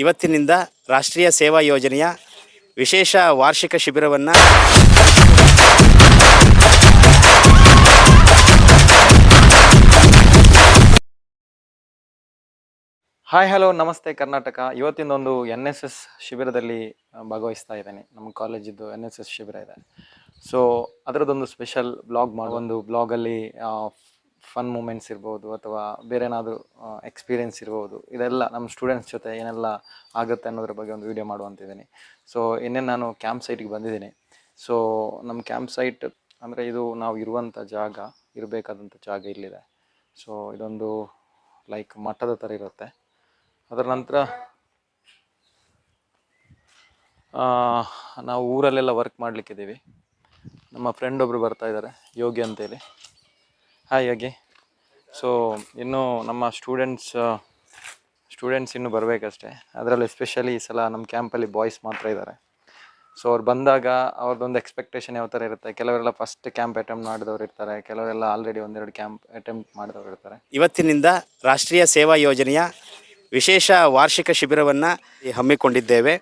ಇವತ್ತಿನಿಂದ ರಾಷ್ಟ್ರೀಯ ಸೇವಾ ಯೋಜನೆಯ ವಿಶೇಷ ವಾರ್ಷಿಕ ಶಿಬಿರವನ್ನು ಹಾಯ್ ಹಲೋ ನಮಸ್ತೆ ಕರ್ನಾಟಕ. ಇವತ್ತಿಂದೊಂದು NSS ಶಿಬಿರದಲ್ಲಿ ಭಾಗವಹಿಸ್ತಾ ಇದ್ದೇನೆ. ನಮ್ಮ ಕಾಲೇಜಿದ್ದು NSS ಶಿಬಿರ ಇದೆ. ಸೊ ಅದರದ್ದೊಂದು ಸ್ಪೆಷಲ್ ಬ್ಲಾಗ್ ಒಂದು ಬ್ಲಾಗಲ್ಲಿ ಫನ್ ಮೂಮೆಂಟ್ಸ್ ಇರ್ಬೋದು ಅಥವಾ ಬೇರೆ ಏನಾದರೂ ಎಕ್ಸ್ಪೀರಿಯೆನ್ಸ್ ಇರ್ಬೋದು. ಇದೆಲ್ಲ ನಮ್ಮ ಸ್ಟೂಡೆಂಟ್ಸ್ ಜೊತೆ ಏನೆಲ್ಲ ಆಗುತ್ತೆ ಅನ್ನೋದ್ರ ಬಗ್ಗೆ ಒಂದು ವೀಡಿಯೋ ಮಾಡುವಂತಿದ್ದೀನಿ. ಸೊ ಇನ್ನೇನು ನಾನು ಕ್ಯಾಂಪ್ ಸೈಟಿಗೆ ಬಂದಿದ್ದೀನಿ. ಸೊ ನಮ್ಮ ಕ್ಯಾಂಪ್ ಸೈಟ್ ಅಂದರೆ ಇದು ನಾವು ಇರುವಂಥ ಜಾಗ, ಇರಬೇಕಾದಂಥ ಜಾಗ ಇಲ್ಲಿದೆ. ಸೊ ಇದೊಂದು ಲೈಕ್ ಮಠದ ಥರ ಇರುತ್ತೆ. ಅದರ ನಂತರ ನಾವು ಊರಲ್ಲೆಲ್ಲ ವರ್ಕ್ ಮಾಡಲಿಕ್ಕಿದ್ದೀವಿ. ನಮ್ಮ ಫ್ರೆಂಡ್ ಒಬ್ಬರು ಬರ್ತಾ ಇದ್ದಾರೆ, ಯೋಗಿ ಅಂತೇಳಿ. ಹಾಯ್ ಯೋಗಿ. ಸೊ ಇನ್ನೂ ನಮ್ಮ ಸ್ಟೂಡೆಂಟ್ಸ್ ಇನ್ನೂ ಬರಬೇಕಷ್ಟೆ. ಅದರಲ್ಲಿ ಎಸ್ಪೆಷಲಿ ಈ ಸಲ ನಮ್ಮ ಕ್ಯಾಂಪಲ್ಲಿ ಬಾಯ್ಸ್ ಮಾತ್ರ ಇದ್ದಾರೆ. ಸೊ ಅವ್ರು ಬಂದಾಗ ಅವ್ರದ್ದೊಂದು ಎಕ್ಸ್ಪೆಕ್ಟೇಷನ್ ಯಾವ ಥರ ಇರುತ್ತೆ. ಕೆಲವರೆಲ್ಲ ಫಸ್ಟ್ ಕ್ಯಾಂಪ್ ಅಟೆಂಪ್ಟ್ ಮಾಡಿದವ್ರು ಇರ್ತಾರೆ, ಕೆಲವರೆಲ್ಲ ಆಲ್ರೆಡಿ ಒಂದೆರಡು ಕ್ಯಾಂಪ್ ಅಟೆಂಪ್ಟ್ ಮಾಡಿದವ್ರು ಇರ್ತಾರೆ. ಇವತ್ತಿನಿಂದ ರಾಷ್ಟ್ರೀಯ ಸೇವಾ ಯೋಜನೆಯ ವಿಶೇಷ ವಾರ್ಷಿಕ ಶಿಬಿರವನ್ನು ಹಮ್ಮಿಕೊಂಡಿದ್ದೇವೆ.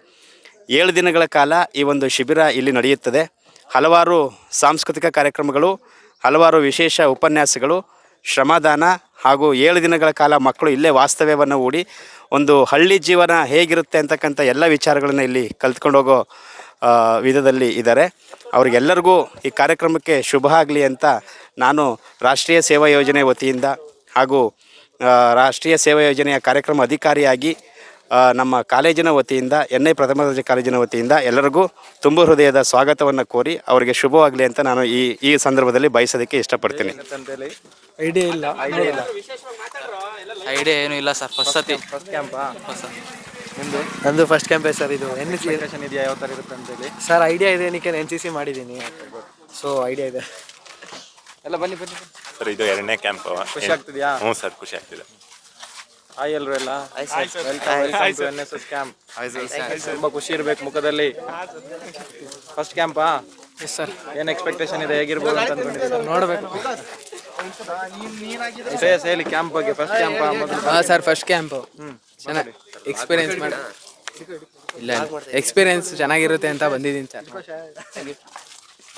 7 ದಿನಗಳ ಕಾಲ ಈ ಒಂದು ಶಿಬಿರ ಇಲ್ಲಿ ನಡೆಯುತ್ತದೆ. ಹಲವಾರು ಸಾಂಸ್ಕೃತಿಕ ಕಾರ್ಯಕ್ರಮಗಳು, ಹಲವಾರು ವಿಶೇಷ ಉಪನ್ಯಾಸಗಳು, ಶ್ರಮದಾನ ಹಾಗೂ 7 ದಿನಗಳ ಕಾಲ ಮಕ್ಕಳು ಇಲ್ಲೇ ವಾಸ್ತವ್ಯವನ್ನು ಹೂಡಿ ಒಂದು ಹಳ್ಳಿ ಜೀವನ ಹೇಗಿರುತ್ತೆ ಅಂತಕ್ಕಂಥ ಎಲ್ಲ ವಿಚಾರಗಳನ್ನು ಇಲ್ಲಿ ಕಲ್ತ್ಕೊಂಡು ಹೋಗೋ ವಿಧದಲ್ಲಿ ಇದ್ದಾರೆ. ಅವರಿಗೆಲ್ಲರಿಗೂ ಈ ಕಾರ್ಯಕ್ರಮಕ್ಕೆ ಶುಭ ಆಗಲಿ ಅಂತ ನಾನು ರಾಷ್ಟ್ರೀಯ ಸೇವಾ ಯೋಜನೆ ವತಿಯಿಂದ ಹಾಗೂ ರಾಷ್ಟ್ರೀಯ ಸೇವಾ ಯೋಜನೆಯ ಕಾರ್ಯಕ್ರಮ ಅಧಿಕಾರಿಯಾಗಿ ನಮ್ಮ ಕಾಲೇಜಿನ ವತಿಯಿಂದ NI ಪ್ರಥಮ ದರ್ಜೆ ಕಾಲೇಜಿನ ವತಿಯಿಂದ ಎಲ್ಲರಿಗೂ ತುಂಬ ಹೃದಯದ ಸ್ವಾಗತವನ್ನು ಕೋರಿ ಅವರಿಗೆ ಶುಭವಾಗಲಿ ಅಂತ ನಾನು ಈ ಸಂದರ್ಭದಲ್ಲಿ ಬಯಸೋದಕ್ಕೆ ಇಷ್ಟಪಡ್ತೀನಿ. ಐಡಿಯಾ ಏನೂ ಇಲ್ಲ ಸರ್. First CAMPA? ನಂದು ಫಸ್ಟ್ ಕ್ಯಾಂಪೇ ಸರ್. ಇದು ಇದೆಯಾ ಯಾವ ಥರ ಇರುತ್ತೆ ಅಂತೇಳಿ? ಸರ್ ಐಡಿಯಾ ಇದೆ, ಏನಕ್ಕೆ NCC ಮಾಡಿದ್ದೀನಿ. ಸೊ ಐಡಿಯಾ ಇದೆ. ಎಲ್ಲ ಬನ್ನಿ ಸರ್. ಇದು 2ನೇ ಕ್ಯಾಂಪ್. ಖುಷಿ ಆಗ್ತಿದೆಯಾ? ಹ್ಞೂ ಸರ್, ಖುಷಿ ಆಗ್ತಿದೆ. ಹಾಯ್ ಎಲ್ಲರೂ ಎಲ್ಲ. Welcome to NSS camp. ತುಂಬ ಖುಷಿ ಇರಬೇಕು ಮುಖದಲ್ಲಿ. ಫಸ್ಟ್ ಕ್ಯಾಂಪಾ? Yes sir. ಏನು ಎಕ್ಸ್ಪೆಕ್ಟೇಷನ್ ಇದೆ, ಹೇಗಿರ್ಬೋದು ಅಂತ ಅಂದ್ಕೊಂಡಿದ್ದೀರಾ? ನೋಡಬೇಕು. ಹೇಳಿ ಕ್ಯಾಂಪ್ ಬಗ್ಗೆ. First camp? ಹಾಂ ಸರ್, ಫಸ್ಟ್ ಕ್ಯಾಂಪು ಚೆನ್ನಾಗಿ ಎಕ್ಸ್ಪೀರಿಯೆನ್ಸ್ ಮಾಡಿ. ಇಲ್ಲ, ಎಕ್ಸ್ಪೀರಿಯೆನ್ಸ್ ಚೆನ್ನಾಗಿರುತ್ತೆ ಅಂತ ಬಂದಿದ್ದೀನಿ ಸರ್.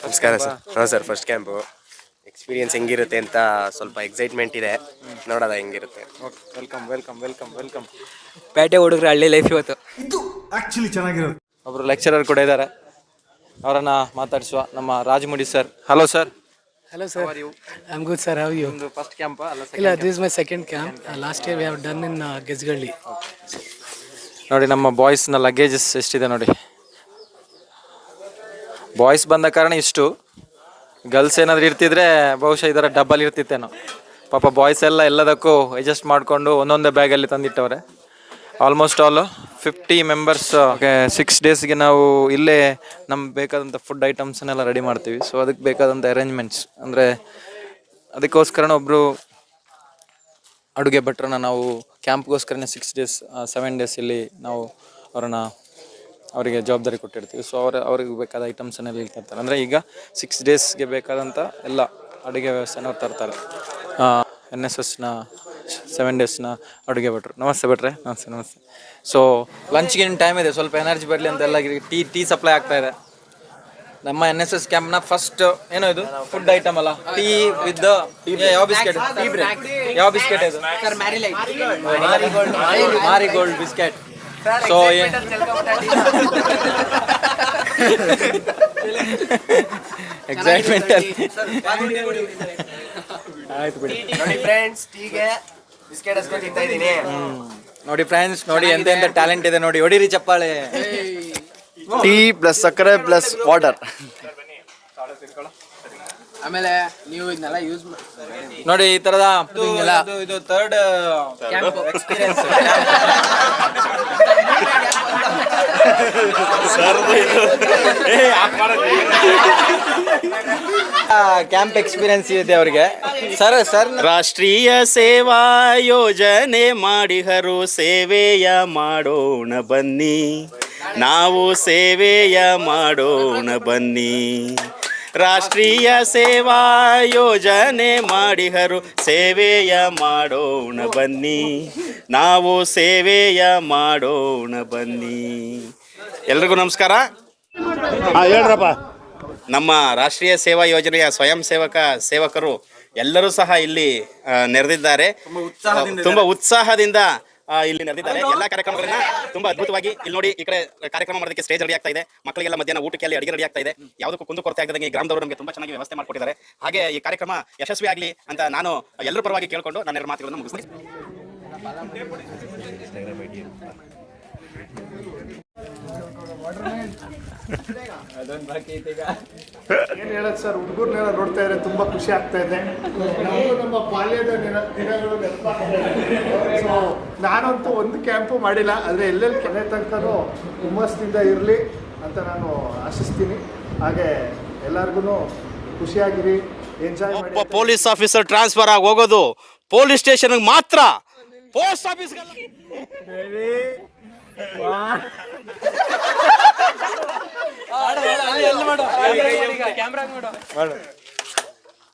ನಮಸ್ಕಾರ ಸರ್. ಹಾಂ ಸರ್, ಫಸ್ಟ್ ಕ್ಯಾಂಪು ಎಕ್ಸ್ಪೀರಿಯನ್ಸ್ ಹೆಂಗಿರುತ್ತೆ ಅಂತ ಸ್ವಲ್ಪ ಎಕ್ಸೈಟ್ಮೆಂಟ್ ಇದೆ, ನೋಡೋದ ಹೆಂಗಿರುತ್ತೆ. ವೆಲ್ಕಮ್. ಪೇಟೆ ಹುಡುಗರು ಹಳ್ಳಿ ಲೈಫ್ ಇವತ್ತು. ಇದು ಆಕ್ಚುಲಿ ಚೆನ್ನಾಗಿರೋದು. ಒಬ್ರು ಲೆಕ್ಚರರ್ ಕೂಡ ಇದ್ದಾರೆ, ಅವರನ್ನ ಮಾತಾಡಿಸುವ. ನಮ್ಮ Rajamudi sir. Hello sir. Hello sir. I'm good sir. How are you? ನಿಮ್ದು ಫಸ್ಟ್ ಕ್ಯಾಂಪ್ ಅಲ್ಲ? ಇಲ್ಲ, this is my second camp. Last year we have done in Gesgalli. ನೋಡಿ ನಮ್ಮ ಬಾಯ್ಸ್ನ ಲಗೇಜಸ್ ಎಷ್ಟಿದೆ ನೋಡಿ. ಬಾಯ್ಸ್ ಬಂದ ಕಾರಣ ಇಷ್ಟು. ಗರ್ಲ್ಸ್ ಏನಾದ್ರು ಇರ್ತಿದ್ರೆ ಬಹುಶಃ ಇದರ ಡಬಲ್ ಇರ್ತಿತ್ತೇನೋ. ಪಾಪ ಬಾಯ್ಸ್ ಎಲ್ಲದಕ್ಕೂ ಅಡ್ಜಸ್ಟ್ ಮಾಡಿಕೊಂಡು ಒಂದೊಂದೇ ಬ್ಯಾಗಲ್ಲಿ ತಂದಿಟ್ಟವ್ರೆ. Almost all 50 members. 6 ಡೇಸ್ಗೆ ನಾವು ಇಲ್ಲೇ ನಮ್ಗೆ ಬೇಕಾದಂಥ ಫುಡ್ ಐಟಮ್ಸನ್ನೆಲ್ಲ ರೆಡಿ ಮಾಡ್ತೀವಿ. ಸೊ ಅದಕ್ಕೆ ಬೇಕಾದಂಥ ಅರೇಂಜ್ಮೆಂಟ್ಸ್ ಅಂದರೆ ಅದಕ್ಕೋಸ್ಕರ ಒಬ್ಬರು ಅಡುಗೆ ಭಟ್ರನ್ನ ನಾವು ಕ್ಯಾಂಪ್ಗೋಸ್ಕರನೇ 7 ಡೇಸ್ ಇಲ್ಲಿ ನಾವು ಅವರಿಗೆ ಜವಾಬ್ದಾರಿ ಕೊಟ್ಟಿರ್ತೀವಿ. ಸೊ ಅವ್ರಿಗೆ ಬೇಕಾದ ಐಟಮ್ಸನ್ನೆಲ್ಲ ಇಲ್ಲಿ ತರ್ತಾರೆ. ಅಂದರೆ ಈಗ 6 ಡೇಸ್ಗೆ ಬೇಕಾದಂಥ ಎಲ್ಲ ಅಡುಗೆ ವ್ಯವಸ್ಥೆನ ಅವ್ರು ತರ್ತಾರೆ. NSSನ 7 ಡೇಸ್ನ ಅಡುಗೆ ಭಟ್ರು. ನಮಸ್ತೆ ಭಟ್ರೆ. ನಮಸ್ತೆ. ಸೊ ಲಂಚ್ಗೆ ಏನು ಟೈಮ್ ಇದೆ, ಸ್ವಲ್ಪ ಎನರ್ಜಿ ಬರಲಿ ಅಂತ ಎಲ್ಲ ಟೀ ಸಪ್ಲೈ ಆಗ್ತಾ ಇದೆ. ನಮ್ಮ NSS ಕ್ಯಾಂಪ್ನ ಫಸ್ಟ್ ಏನೋ ಇದು ಫುಡ್ ಐಟಮ್ ಅಲ್ಲ, ಟೀ ವಿತ್ ಯಾವ ಬಿಸ್ಕೆಟ್? ಯಾವ ಬಿಸ್ಕೆಟ್ ಇದು? Marigold biscuit. ಸೊ ಎಕ್ಸೈಟ್ಮೆಂಟ್ ಆಯ್ತು ಬಿಡಿ. ನೋಡಿ ಫ್ರೆಂಡ್ಸ್, ಟೀಗೆ ಬಿಸ್ಕೆಟ್ ಹಸ್ಕೊಂಡು ತಿಂತಾ ಇದ್ದೀನಿ. ನೋಡಿ ಫ್ರೆಂಡ್ಸ್, ನೋಡಿ ಎಂತ ಟ್ಯಾಲೆಂಟ್ ಇದೆ ನೋಡಿ. ಹೊಡಿರಿ ಚಪ್ಪಾಳೆ. ಟೀ ಪ್ಲಸ್ ಸಕ್ಕರೆ ಪ್ಲಸ್ ವಾಟರ್. ಆಮೇಲೆ ನೀವು ಇದನ್ನೆಲ್ಲ ಯೂಸ್ ನೋಡಿ ಈ ತರದ ಇದು ಥರ್ಡ್ ಎಕ್ಸ್ಪೀರಿಯನ್ಸ್. ಕ್ಯಾಂಪ್ ಎಕ್ಸ್ಪೀರಿಯನ್ಸ್ ಇದೆ ಅವರಿಗೆ. ಸರ್ ರಾಷ್ಟ್ರೀಯ ಸೇವಾ ಯೋಜನೆ ಮಾಡಿಹರು, ಸೇವೆಯ ಮಾಡೋಣ ಬನ್ನಿ, ನಾವು ಸೇವೆಯ ಮಾಡೋಣ ಬನ್ನಿ. ರಾಷ್ಟ್ರೀಯ ಸೇವಾ ಯೋಜನೆ ಮಾಡಿಹರು ಸೇವೆಯ ಮಾಡೋಣ ಬನ್ನಿ, ನಾವು ಸೇವೆಯ ಮಾಡೋಣ ಬನ್ನಿ. ಎಲ್ರಿಗೂ ನಮಸ್ಕಾರ. ಹೇಳ್ರಪ್ಪ. ನಮ್ಮ ರಾಷ್ಟ್ರೀಯ ಸೇವಾ ಯೋಜನೆಯ ಸ್ವಯಂ ಸೇವಕರು ಎಲ್ಲರೂ ಸಹ ಇಲ್ಲಿ ನೆರೆದಿದ್ದಾರೆ. ತುಂಬ ಉತ್ಸಾಹದಿಂದ ಇಲ್ಲಿ ನಡೆದಿದ್ದಾರೆ. ಎಲ್ಲ ಕಾರ್ಯಕ್ರಮಗಳನ್ನ ತುಂಬಾ ಅದ್ಭುತವಾಗಿ ಇಲ್ಲಿ ನೋಡಿ. ಈ ಕಡೆ ಕಾರ್ಯಕ್ರಮ ಮಾಡೋದಕ್ಕೆ ಸ್ಟೇಜ್ ರೆಡಿ ಆಗ್ತಾ ಇದೆ. ಮಕ್ಕಳಿಗೆಲ್ಲ ಮಧ್ಯಾಹ್ನ ಊಟಕ್ಕೆ ಅಲ್ಲಿ ಅಡಿಗೆ ರೆಡಿ ಆಗ್ತಾ ಇದೆ. ಯಾವುದಕ್ಕೂ ಕುಂದು ಕೊರತೆ ಆಗದಂಗೆ ಈ ಗ್ರಾಮದವರು ನಮಗೆ ತುಂಬಾ ಚೆನ್ನಾಗಿ ವ್ಯವಸ್ಥೆ ಮಾಡಿಕೊಟ್ಟಿದ್ದಾರೆ. ಹಾಗೆ ಈ ಕಾರ್ಯಕ್ರಮ ಯಶಸ್ವಿ ಆಗಲಿ ಅಂತ ನಾನು ಎಲ್ಲರ ಪರವಾಗಿ ಕೇಳ್ಕೊಂಡು ನಾನು ಎರಡು ಮಾತುಗಳನ್ನು ಮುಗಿಸ್ತೀನಿ. ಏನು ಹೇಳೋದು ಸರ್, ಹುಡುಗರ್ನೆಲ್ಲ ನೋಡ್ತಾ ಇದ್ರೆ ತುಂಬ ಖುಷಿ ಆಗ್ತಾ ಇದೆ. ನಾವು ನಮ್ಮ ಬಾಲ್ಯದ ದಿನಗಳು ನೆನಪಾಗ್ತಾ ಇದೆ. ಸೊ ನಾನಂತೂ ಒಂದು ಕ್ಯಾಂಪು ಮಾಡಿಲ್ಲ, ಆದರೆ ಎಲ್ಲೆಲ್ಲಿ ಕೆನೆ ತನಕನೂ ಹುಮ್ಮಸ್ಸಿನಿಂದ ಇರಲಿ ಅಂತ ನಾನು ಆಶಿಸ್ತೀನಿ. ಹಾಗೆ ಎಲ್ಲರಿಗೂ ಖುಷಿಯಾಗಿರಿ, ಎಂಜಾಯ್ ಮಾಡಿ. ಒಬ್ಬ ಪೊಲೀಸ್ ಆಫೀಸರ್ ಟ್ರಾನ್ಸ್ಫರ್ ಆಗಿ ಹೋಗೋದು ಪೊಲೀಸ್ ಸ್ಟೇಷನ್ಗೆ ಮಾತ್ರ, ಪೋಸ್ಟ್ ಆಫೀಸ್ಗೆ ಕ್ಯಾಮ್ರಾ